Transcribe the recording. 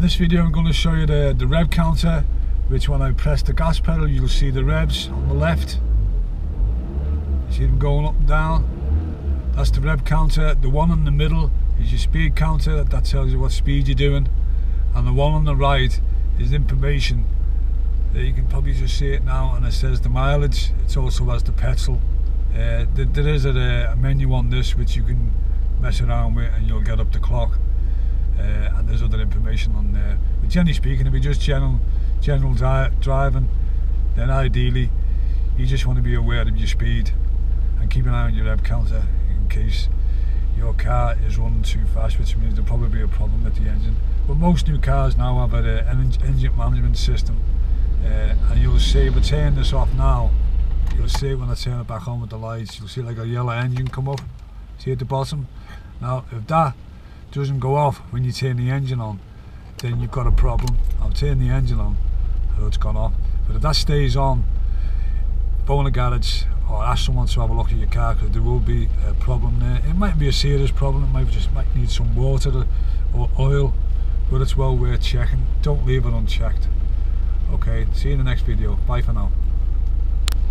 this video I'm going to show you the rev counter, which when I press the gas pedal you'll see the revs on the left. See them going up and down. That's the rev counter. The one in the middle is your speed counter, that tells you what speed you're doing, and the one on the right is information. There you can probably just see it now, and it says the mileage. It also has the petrol. There is a menu on this which you can mess around with and you'll get up the clock, and there's other information on there. But generally speaking, if you're just general driving, then ideally you just want to be aware of your speed and keep an eye on your rev counter in case your car is running too fast, which means there'll probably be a problem with the engine. But most new cars now have an engine management system, and you'll see if I turn this off now, you'll see when I turn it back on with the lights, you'll see like a yellow engine come up, see at the bottom. Now if that doesn't go off when you turn the engine on, then you've got a problem. I've turned the engine on, so it's gone off. But if that stays on, phone a garage or ask someone to have a look at your car, because there will be a problem there. It might be a serious problem, it might need some water or oil, but it's well worth checking. Don't leave it unchecked. Okay, see you in the next video. Bye for now.